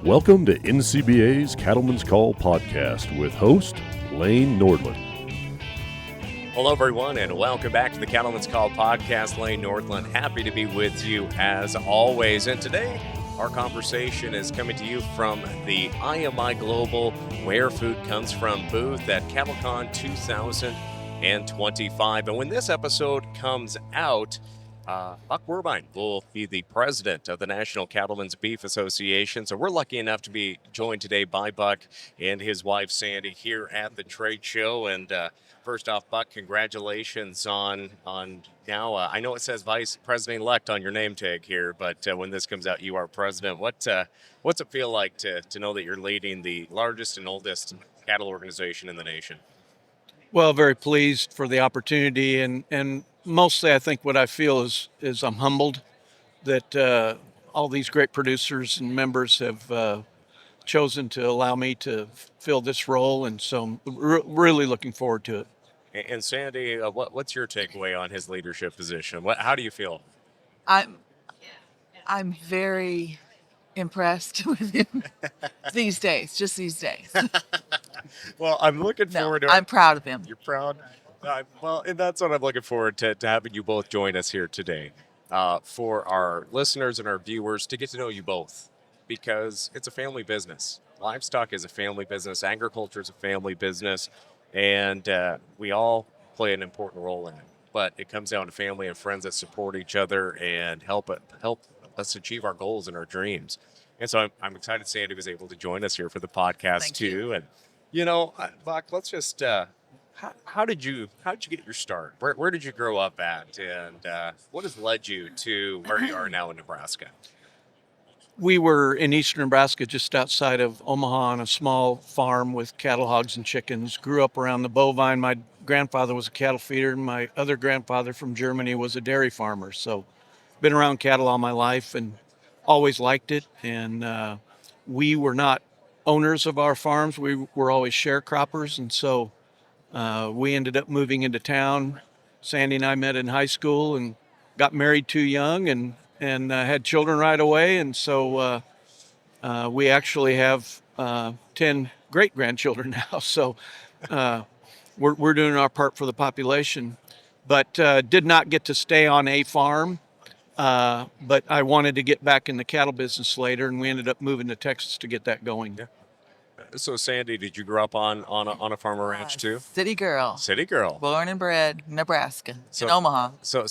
Welcome to NCBA's Cattleman's Call podcast with host Lane Nordland. Hello, everyone, and welcome back to the Cattleman's Call podcast. Lane Nordland, happy to be with you as always. And today, our conversation is coming to you from the IMI Global Where Food Comes From booth at CattleCon 2025. And when this episode comes out, Buck Wehrbein will be the president of the National Cattlemen's Beef Association. So we're lucky enough to be joined today by Buck and his wife, Sandy, here at the trade show. And first off, Buck, congratulations on now. I know it says Vice President-elect on your name tag here, but when this comes out, you are president. What's it feel like to know that you're leading the largest and oldest cattle organization in the nation? Well, very pleased for the opportunity, and mostly I think what I feel is I'm humbled that all these great producers and members have chosen to allow me to fill this role, and so I'm really looking forward to it. And Sandy, what's your takeaway on his leadership position? How do you feel? I'm very impressed with him these days. Well, I'm looking forward to it. I'm proud of him. You're proud? Well, and that's what I'm looking forward to having you both join us here today. For our listeners and our viewers to get to know you both, because it's a family business. Livestock is a family business. Agriculture is a family business. And we all play an important role in it. But it comes down to family and friends that support each other and help us achieve our goals and our dreams. And so I'm excited Sandy was able to join us here for the podcast. Thank too. you. And Buck, let's just how did you get your start? Where did you grow up at, and what has led you to where you are now in Nebraska? We were in eastern Nebraska, just outside of Omaha, on a small farm with cattle, hogs, and chickens. Grew up around the bovine. My grandfather was a cattle feeder, and my other grandfather from Germany was a dairy farmer. So been around cattle all my life and always liked it. And we were not owners of our farms. We were always sharecroppers, and so we ended up moving into town. Sandy and I met in high school and got married too young and had children right away. And so we actually have 10 great-grandchildren now. So we're doing our part for the population. But did not get to stay on a farm. But I wanted to get back in the cattle business later, and we ended up moving to Texas to get that going. Yeah. So, Sandy, did you grow up on a farm or ranch too? City girl. City girl. Born and bred Nebraska, in Omaha. So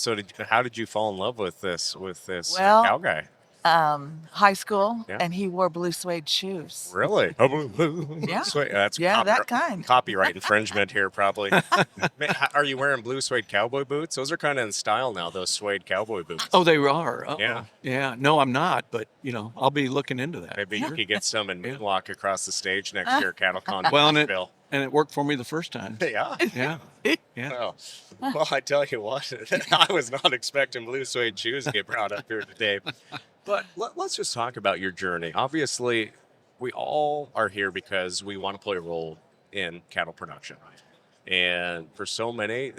how did you fall in love with this Well, cow guy? High school, Yeah. and he wore blue suede shoes. Really? Yeah. That's that kind. Copyright infringement here, probably. Man, are you wearing blue suede cowboy boots? Those are kind of in style now, those suede cowboy boots. Oh, they are? Uh-oh. Yeah. Yeah. No, I'm not, but, I'll be looking into that. Maybe you could get some and walk across the stage next year, CattleCon. Well, Nashville. and it worked for me the first time. Yeah. Yeah. Yeah. Oh. Well, I tell you what, I was not expecting blue suede shoes to get brought up here today. But let's just talk about your journey. Obviously, we all are here because we want to play a role in cattle production. And for so many,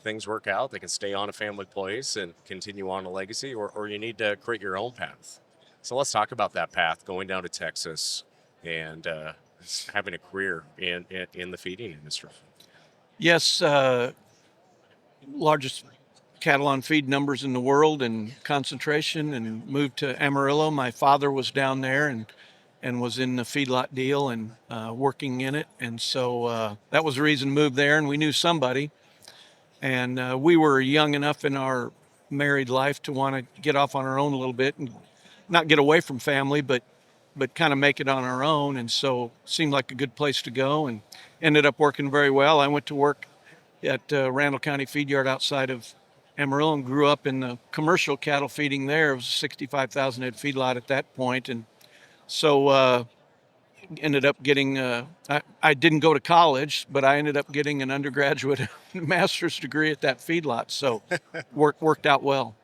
things work out. They can stay on a family place and continue on a legacy, or you need to create your own path. So let's talk about that path, going down to Texas and having a career in the feeding industry. Yes, largest cattle on feed numbers in the world and concentration, and moved to Amarillo. My father was down there and was in the feedlot deal and working in it. And so that was the reason to move there, and we knew somebody. And we were young enough in our married life to want to get off on our own a little bit and not get away from family, but kind of make it on our own. And so seemed like a good place to go, and ended up working very well. I went to work at Randall County Feedyard outside of Amarillo and grew up in the commercial cattle feeding there. It was a 65,000 head feedlot at that point. And so ended up getting, I didn't go to college, but I ended up getting an undergraduate master's degree at that feedlot. So worked out well.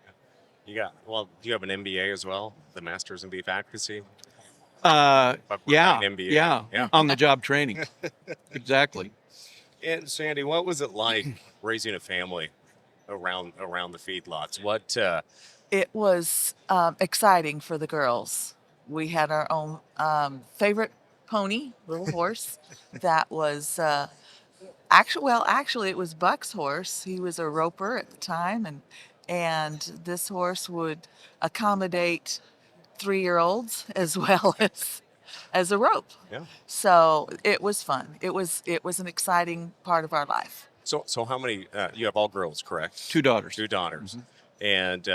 Do you have an MBA as well? The Master's in Beef Advocacy? Yeah, MBA. yeah, on the job training. Exactly. And Sandy, what was it like raising a family around the feedlots? It was exciting for the girls. we had our own favorite pony, little horse, that was actually, it was Buck's horse. He was a roper at the time, and this horse would accommodate 3-year-olds as well as a rope. Yeah. So it was fun. It was an exciting part of our life. So how many? You have all girls, correct? 2 daughters. Two daughters, and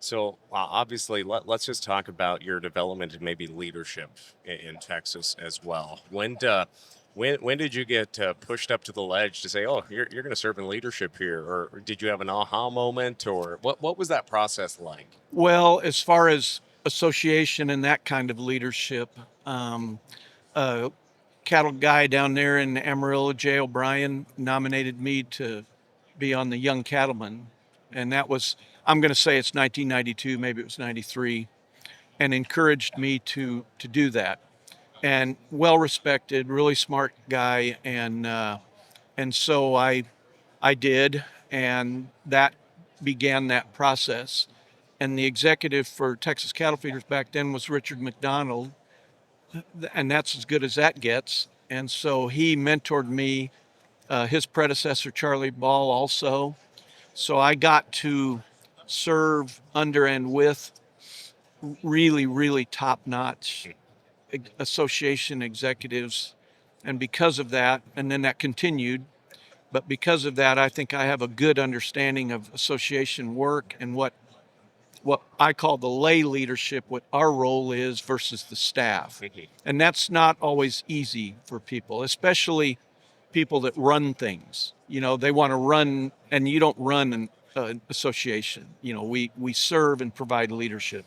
so obviously let's just talk about your development and maybe leadership in Texas as well. When did you get pushed up to the ledge to say, oh, you're going to serve in leadership here, or did you have an aha moment, or what was that process like? Well, as far as association and that kind of leadership, a cattle guy down there in Amarillo, Jay O'Brien, nominated me to be on the Young Cattlemen. And that was, I'm going to say it's 1992, maybe it was 93, and encouraged me to do that. And well respected, really smart guy, and so I did, and that began that process. And the executive for Texas Cattle Feeders back then was Richard McDonald, and that's as good as that gets. And so he mentored me, his predecessor Charlie Ball also. So I got to serve under and with really, really top-notch association executives, and because of that, and then that continued, but because of that, I think I have a good understanding of association work and what I call the lay leadership, what our role is versus the staff. And that's not always easy for people, especially people that run things. You know, they want to run, and you don't run an association. You know, we serve and provide leadership.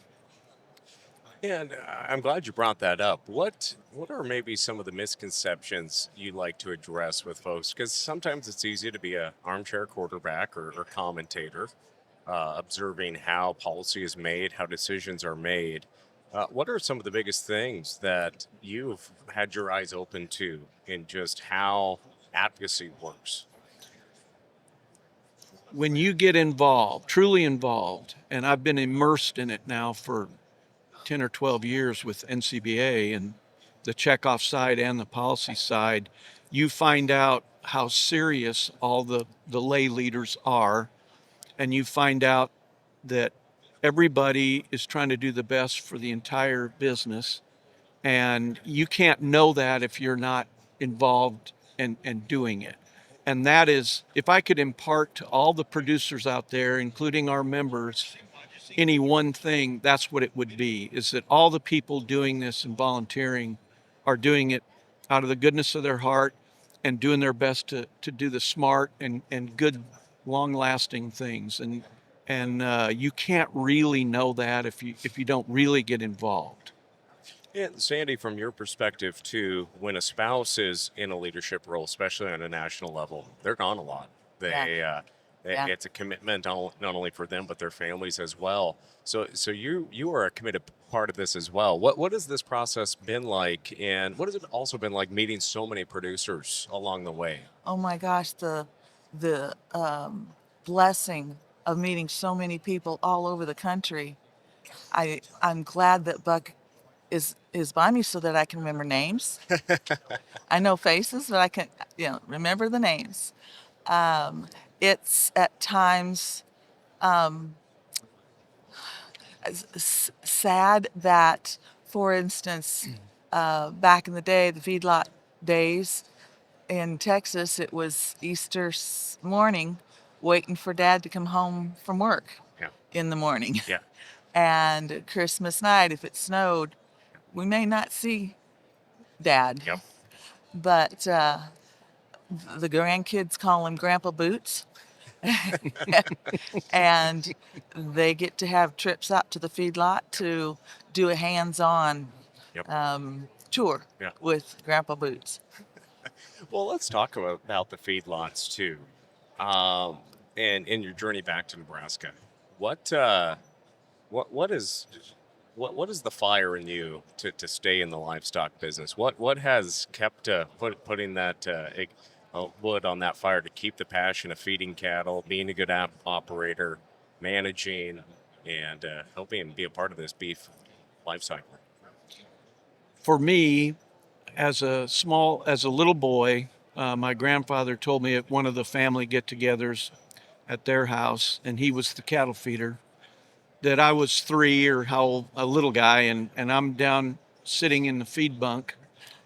And I'm glad you brought that up. What are maybe some of the misconceptions you'd like to address with folks? Because sometimes it's easy to be an armchair quarterback or commentator, observing how policy is made, how decisions are made. What are some of the biggest things that you've had your eyes open to in just how advocacy works? When you get involved, truly involved, and I've been immersed in it now for 10 or 12 years with NCBA and the checkoff side and the policy side, you find out how serious all the lay leaders are, and you find out that everybody is trying to do the best for the entire business, and you can't know that if you're not involved and doing it. And that is, if I could impart to all the producers out there, including our members, any one thing, that's what it would be, is that all the people doing this and volunteering are doing it out of the goodness of their heart and doing their best to do the smart and good, long-lasting things. And you can't really know that if you don't really get involved. And Sandy, from your perspective too, when a spouse is in a leadership role, especially on a national level, they're gone a lot. Yeah. It's a commitment not only for them but their families as well. So you are a committed part of this as well. What has this process been like, and what has it also been like meeting so many producers along the way? Oh my gosh, the blessing of meeting so many people all over the country. I'm glad that Buck is by me so that I can remember names. I know faces, but I can remember the names. It's at times sad that, for instance, back in the day, the feedlot days in Texas, it was Easter morning waiting for Dad to come home from work Yeah. in the morning. Yeah. And Christmas night, if it snowed, we may not see Dad. Yep. But the grandkids call him Grandpa Boots. And they get to have trips out to the feedlot to do a hands-on Yep. tour Yeah. with Grandpa Boots. Well, let's talk about the feedlots too, and in your journey back to Nebraska. What is the fire in you to stay in the livestock business? What has kept putting that wood on that fire to keep the passion of feeding cattle, being a good operator, managing, and helping be a part of this beef life cycle? for me, as a little boy, my grandfather told me at one of the family get-togethers at their house, and he was the cattle feeder, that I was 3 or how old, a little guy, and I'm down sitting in the feed bunk.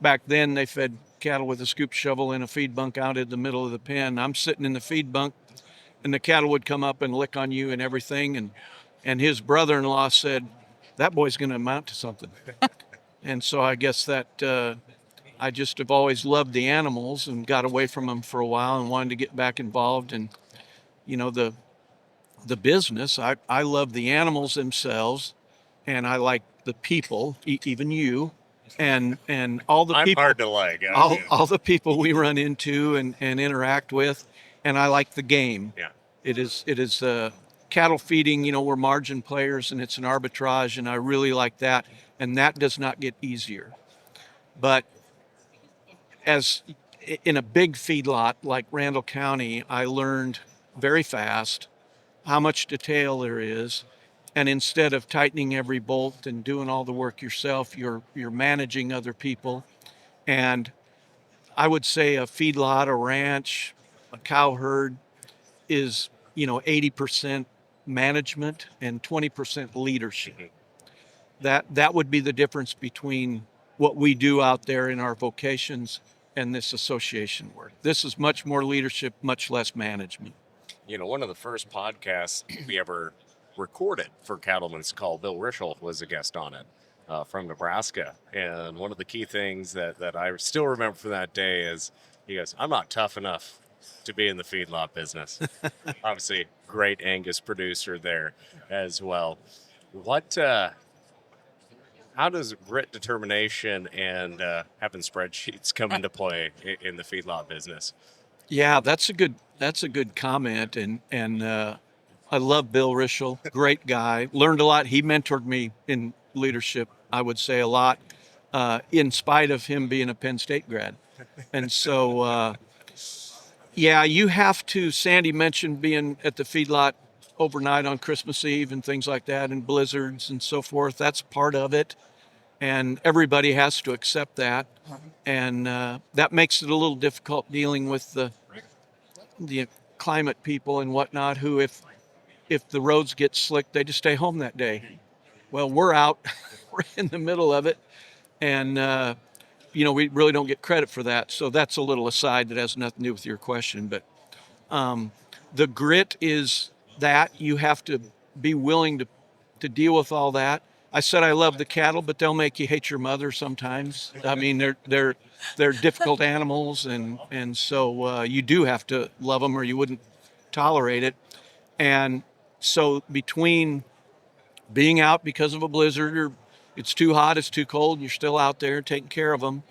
Back then, they fed cattle with a scoop shovel in a feed bunk out in the middle of the pen. I'm sitting in the feed bunk, and the cattle would come up and lick on you and everything. And his brother-in-law said, "That boy's going to amount to something." And so I guess that I just have always loved the animals and got away from them for a while and wanted to get back involved. And the business, I love the animals themselves, and I like the people, even you, and all the I'm people, hard to like. all the people we run into and interact with, and I like the game. Yeah. It is cattle feeding. We're margin players, and it's an arbitrage, and I really like that. And that does not get easier. But as in a big feedlot like Randall County, I learned very fast how much detail there is. And instead of tightening every bolt and doing all the work yourself, you're managing other people. And I would say a feedlot, a ranch, a cow herd is 80% management and 20% leadership. That would be the difference between what we do out there in our vocations and this association work. This is much more leadership, much less management. One of the first podcasts we ever recorded for Cattlemen's Call, Bill Rischel was a guest on it from Nebraska. And one of the key things that I still remember from that day is he goes, "I'm not tough enough to be in the feedlot business." Obviously, great Angus producer there as well. How does grit, determination, and having spreadsheets come into play in the feedlot business? Yeah, that's a good comment, and I love Bill Rischel, great guy. Learned a lot. He mentored me in leadership, I would say a lot, in spite of him being a Penn State grad. And so, yeah, you have to. Sandy mentioned being at the feedlot overnight on Christmas Eve and things like that, and blizzards and so forth. That's part of it, and everybody has to accept that. And that makes it a little difficult dealing with the climate people and whatnot, who if the roads get slick, they just stay home that day. Well, we're out, we're in the middle of it, and we really don't get credit for that. So that's a little aside that has nothing to do with your question. But the grit is that you have to be willing to deal with all that. I said I love the cattle, but they'll make you hate your mother sometimes. I mean, they're difficult animals, and so you do have to love them, or you wouldn't tolerate it. And so between being out because of a blizzard, or it's too hot, it's too cold, and you're still out there taking care of them,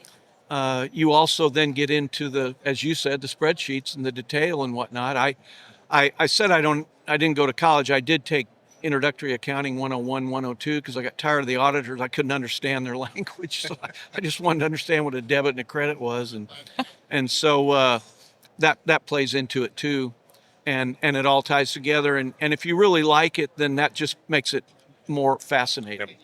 you also then get into as you said, the spreadsheets and the detail and whatnot. I said I didn't go to college. I did take Introductory Accounting 101, 102, because I got tired of the auditors. I couldn't understand their language, so I just wanted to understand what a debit and a credit was, and so that plays into it too, and it all ties together. And if you really like it, then that just makes it more fascinating. Yep.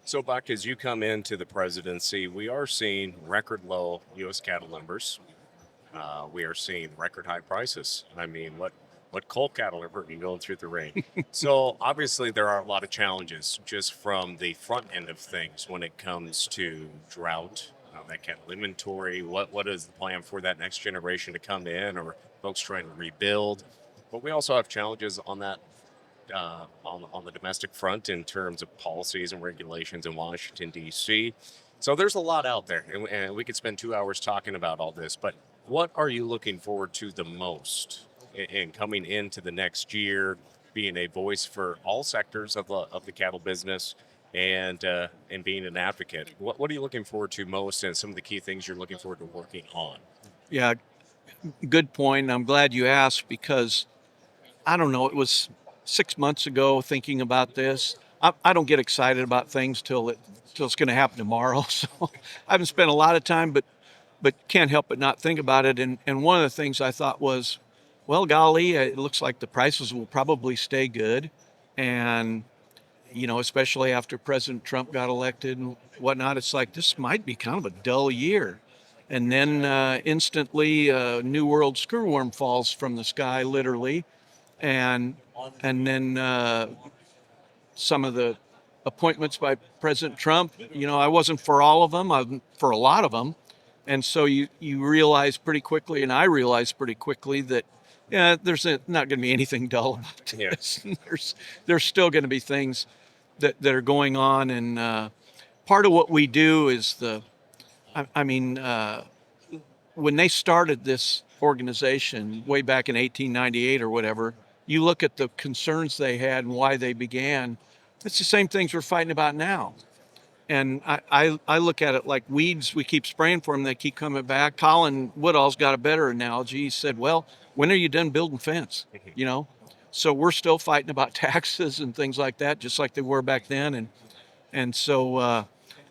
So, Buck, as you come into the presidency, we are seeing record low U.S. cattle numbers. We are seeing record high prices. I mean, what coal cattle are hurting going through the rain? So obviously there are a lot of challenges just from the front end of things when it comes to drought, that cattle inventory. What is the plan for that next generation to come in, or folks trying to rebuild? But we also have challenges on that on the domestic front in terms of policies and regulations in Washington, D.C. So there's a lot out there, and we could spend 2 hours talking about all this. But what are you looking forward to the most in coming into the next year, being a voice for all sectors of the cattle business, and being an advocate? What are you looking forward to most, and some of the key things you're looking forward to working on? Yeah, good point. I'm glad you asked, because I don't know, it was 6 months ago thinking about this. I don't get excited about things till it's going to happen tomorrow. So I haven't spent a lot of time, but can't help but not think about it. And one of the things I thought was, well, golly, it looks like the prices will probably stay good. And, especially after President Trump got elected and whatnot. It's like, this might be kind of a dull year. And then instantly, New World screwworm falls from the sky, literally. And then some of the appointments by President Trump, I wasn't for all of them, I'm for a lot of them. And so you realize pretty quickly, and I realized pretty quickly that, there's not going to be anything dull about this. Yeah. There's still going to be things that are going on. And part of what we do is when they started this organization way back in 1898 or whatever, you look at the concerns they had and why they began. It's the same things we're fighting about now. And I look at it like weeds. We keep spraying for them. They keep coming back. Colin Woodall's got a better analogy. He said, well, when are you done building fence? So we're still fighting about taxes and things like that, just like they were back then. And so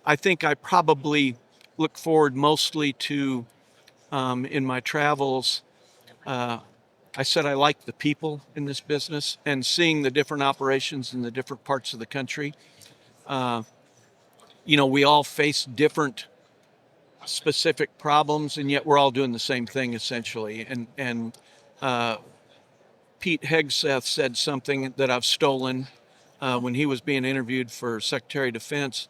I think I probably look forward mostly to, in my travels, I said I like the people in this business and seeing the different operations in the different parts of the country. We all face different specific problems, and yet we're all doing the same thing essentially. And Pete Hegseth said something that I've stolen when he was being interviewed for Secretary of Defense,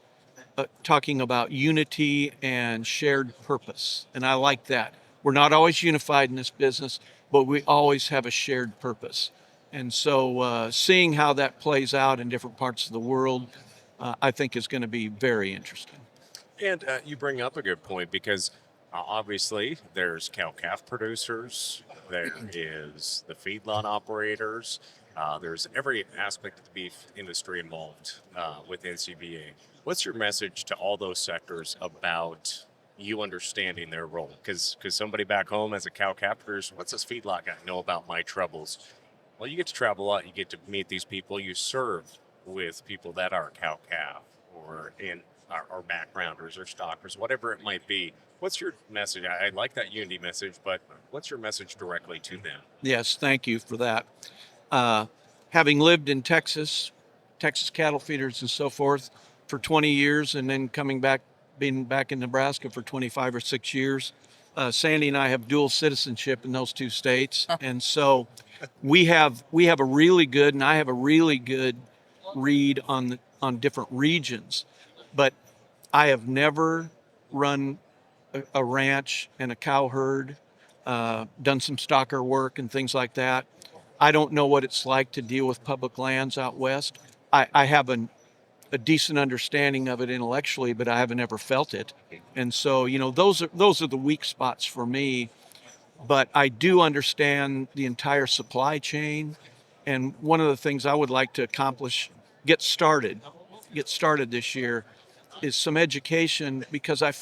talking about unity and shared purpose. And I like that. We're not always unified in this business, but we always have a shared purpose. And so seeing how that plays out in different parts of the world, I think is going to be very interesting. And you bring up a good point because obviously there's cow-calf producers, there is the feedlot operators, there's every aspect of the beef industry involved with NCBA. What's your message to all those sectors about you understanding their role? Because somebody back home as a cow-calf producer, what's this feedlot guy know about my troubles? Well, you get to travel a lot, you get to meet these people, you serve with people that are cow-calf or backgrounders or stockers, whatever it might be. What's your message? I like that unity message, but what's your message directly to them? Yes, thank you for that. Having lived in Texas cattle feeders and so forth for 20 years, and then being back in Nebraska for 25 or 6 years, Sandy and I have dual citizenship in those two states. And so we have a really good, and I have a really good read on different regions, but I have never run a ranch and a cow herd, done some stocker work and things like that. I don't know what it's like to deal with public lands out west. I have a decent understanding of it intellectually, but I haven't ever felt it. And so, those are the weak spots for me. But I do understand the entire supply chain. And one of the things I would like to accomplish, get started this year, is some education, because I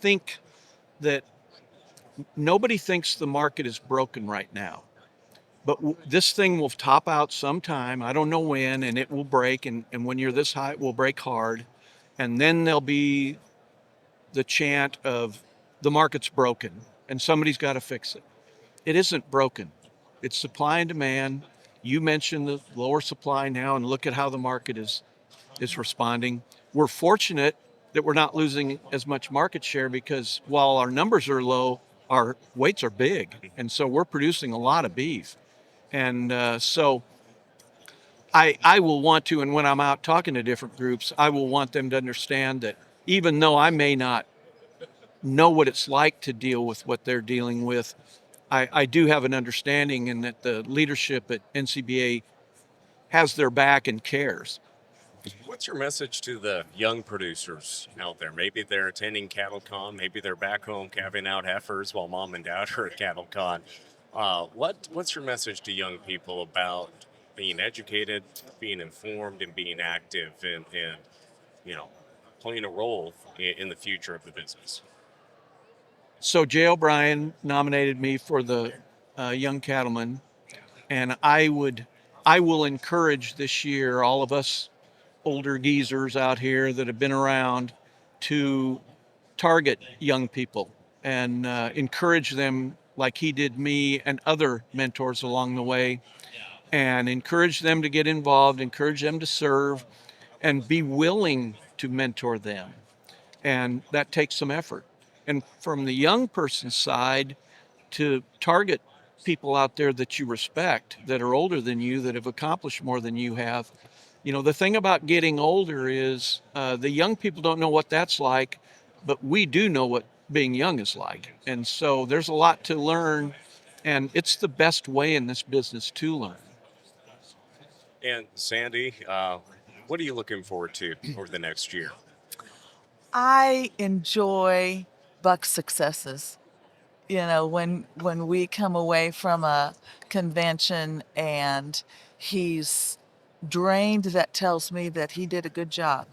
think that nobody thinks the market is broken right now. But this thing will top out sometime. I don't know when, and it will break. And when you're this high, it will break hard. And then there'll be the chant of the market's broken and somebody's got to fix it. It isn't broken. It's supply and demand. You mentioned the lower supply now, and look at how the market is responding. We're fortunate that we're not losing as much market share, because while our numbers are low, our weights are big. And so we're producing a lot of beef. And so I will want to, and when I'm out talking to different groups, I will want them to understand that even though I may not know what it's like to deal with what they're dealing with, I do have an understanding, and that the leadership at NCBA has their back and cares. What's your message to the young producers out there? Maybe they're attending CattleCon, maybe they're back home calving out heifers while mom and dad are at CattleCon. What's your message to young people about being educated, being informed, and being active, and playing a role in the future of the business? So Jay O'Brien nominated me for the Young Cattleman, and I will encourage this year all of us older geezers out here that have been around to target young people and encourage them like he did me and other mentors along the way. and encourage them to get involved, encourage them to serve, and be willing to mentor them. And that takes some effort. And from the young person's side, to target people out there that you respect, that are older than you, that have accomplished more than you have. You know, the thing about getting older is the young people don't know what that's like, but we do know what being young is like. And so there's a lot to learn, and it's the best way in this business to learn. And Sandy, what are you looking forward to over the next year? I enjoy Buck's successes. You know, when we come away from a convention and he's drained, that tells me that he did a good job.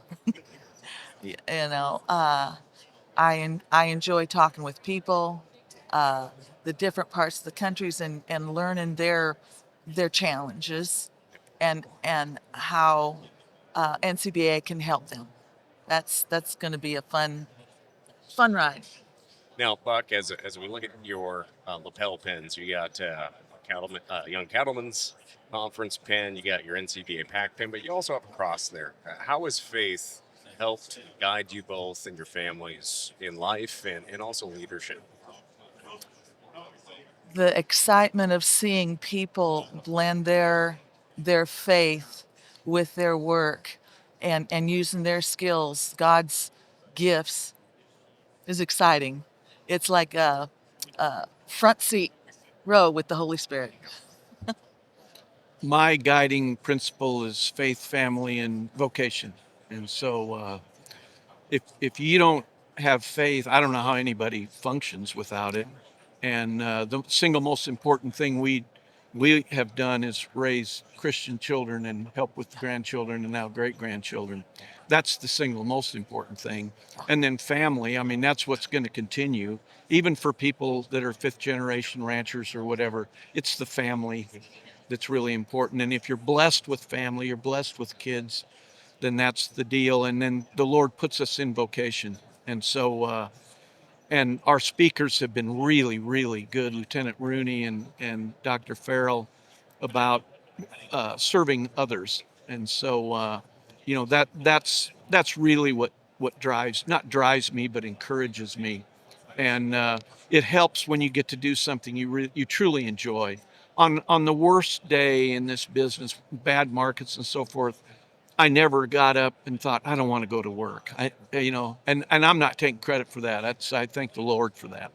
You know, I enjoy talking with people, the different parts of the countries, and learning their challenges, and how NCBA can help them. That's going to be a fun ride. Now, Buck, as we look at your lapel pins, you got Young Cattlemen's Conference pin, you got your NCBA pack pin, but you also have a cross there. How has faith helped guide you both and your families in life and also leadership? The excitement of seeing people blend their faith with their work, and using their skills, God's gifts, is exciting. It's like a front seat row with the Holy Spirit. My guiding principle is faith, family, and vocation. And so if you don't have faith, I don't know how anybody functions without it. And the single most important thing we have done is raise Christian children and help with grandchildren and now great grandchildren. That's the single most important thing. And then family, I mean, that's what's going to continue, even for people that are fifth generation ranchers or whatever. It's the family that's really important. And if you're blessed with family, you're blessed with kids, then that's the deal. And then the Lord puts us in vocation. And so, and our speakers have been really, really good, Lieutenant Rooney and Dr. Farrell, about serving others. And so, you know, that's really what not drives me, but encourages me. And it helps when you get to do something you truly enjoy. On the worst day in this business, bad markets and so forth, I never got up and thought, I don't want to go to work. And I'm not taking credit for that. I thank the Lord for that.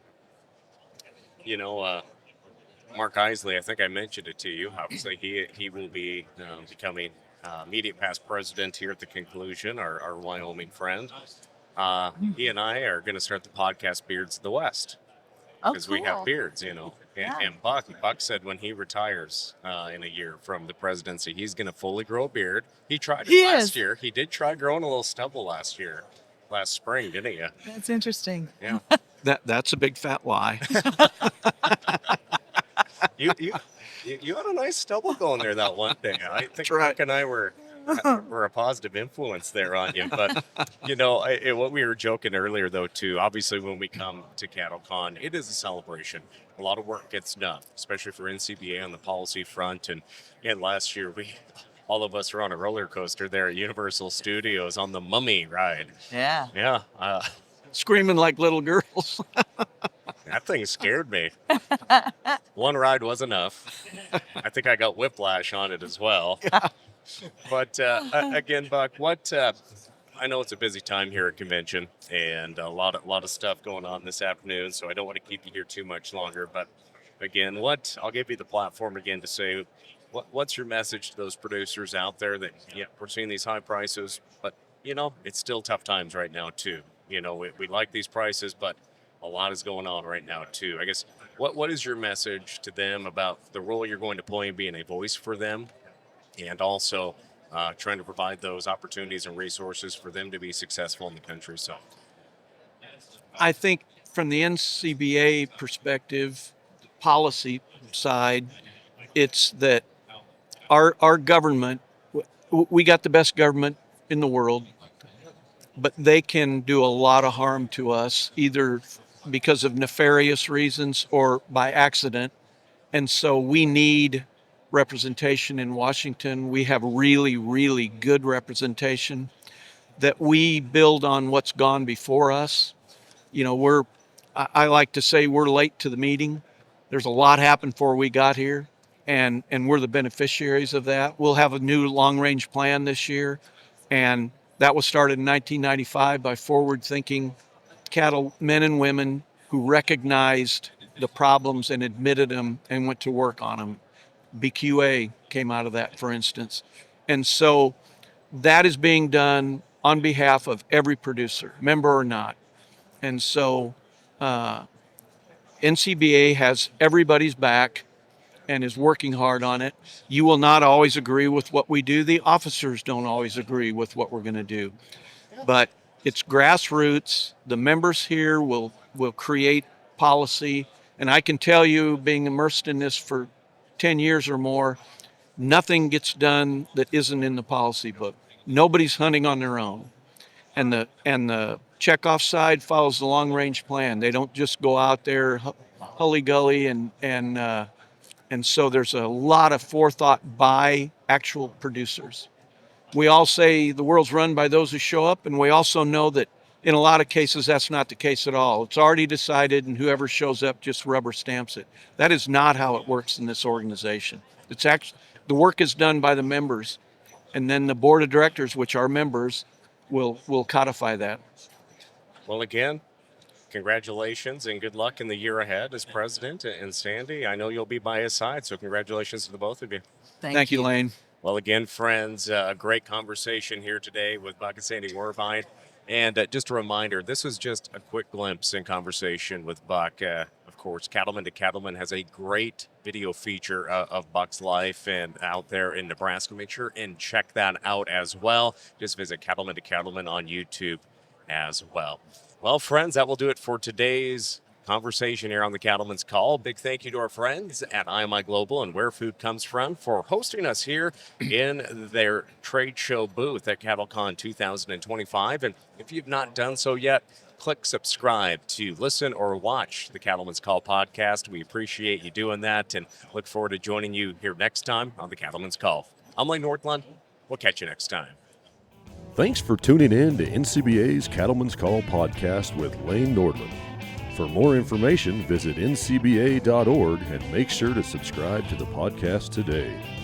You know, Mark Isley, I think I mentioned it to you. Obviously, he will be becoming immediate past president here at the conclusion, our Wyoming friend. He and I are going to start the podcast Beards of the West. Because we have beards, you know. And Buck said when he retires in a year from the presidency, he's going to fully grow a beard. He tried it last year. He did try growing a little stubble last spring, didn't he? That's interesting. Yeah. That's a big fat lie. You had a nice stubble going there that one day. I think right. Buck and I were a positive influence there on you. But, you know, what we were joking earlier, though, too, obviously when we come to CattleCon, it is a celebration. A lot of work gets done, especially for NCBA on the policy front. And last year, all of us were on a roller coaster there at Universal Studios on the Mummy ride. Yeah. Yeah. Screaming like little girls. That thing scared me. One ride was enough. I think I got whiplash on it as well. Yeah. But again, Buck, I know it's a busy time here at convention and a lot of stuff going on this afternoon, so I don't want to keep you here too much longer. But again, I'll give you the platform again to say, what's your message to those producers out there that we're seeing these high prices, but you know it's still tough times right now too. You know we like these prices, but a lot is going on right now too. I guess what is your message to them about the role you're going to play in being a voice for them, and also trying to provide those opportunities and resources for them to be successful in the country? So I think from the NCBA perspective, policy side, it's that our government, we got the best government in the world, but they can do a lot of harm to us, either because of nefarious reasons or by accident. And so we need representation in Washington. We have really, really good representation that we build on what's gone before us. You know, I like to say we're late to the meeting. There's a lot happened before we got here, and we're the beneficiaries of that. We'll have a new long-range plan this year, and that was started in 1995 by forward-thinking cattlemen and women who recognized the problems and admitted them and went to work on them. BQA came out of that, for instance. And so that is being done on behalf of every producer, member or not. And so NCBA has everybody's back and is working hard on it. You will not always agree with what we do. The officers don't always agree with what we're going to do. But it's grassroots. The members here will create policy. And I can tell you, being immersed in this for 10 years or more, nothing gets done that isn't in the policy book. Nobody's hunting on their own. And the checkoff side follows the long-range plan. They don't just go out there hully-gully, and so there's a lot of forethought by actual producers. We all say the world's run by those who show up, and we also know that in a lot of cases that's not the case at all. It's already decided, and whoever shows up just rubber stamps it. That is not how it works in this organization. It's actually, the work is done by the members, and then the board of directors, which are members, will codify that. Well, again, congratulations and good luck in the year ahead as president. And Sandy, I know you'll be by his side, so congratulations to the both of you. Thank you, Lane. Well, again, friends, a great conversation here today with Buck and Sandy Wehrbein. And just a reminder, this was just a quick glimpse in conversation with Buck. Of course, Cattleman to Cattleman has a great video feature of Buck's life and out there in Nebraska. Make sure and check that out as well. Just visit Cattleman to Cattleman on YouTube as well. Well, friends, that will do it for today's conversation here on the Cattleman's Call. Big thank you to our friends at IMI Global and Where Food Comes From for hosting us here in their trade show booth at CattleCon 2025. And if you've not done so yet, click subscribe to listen or watch the Cattleman's Call podcast. We appreciate you doing that and look forward to joining you here next time on the Cattleman's Call. I'm Lane Northland. We'll catch you next time. Thanks for tuning in to NCBA's Cattleman's Call podcast with Lane Nordland. For more information, visit ncba.org and make sure to subscribe to the podcast today.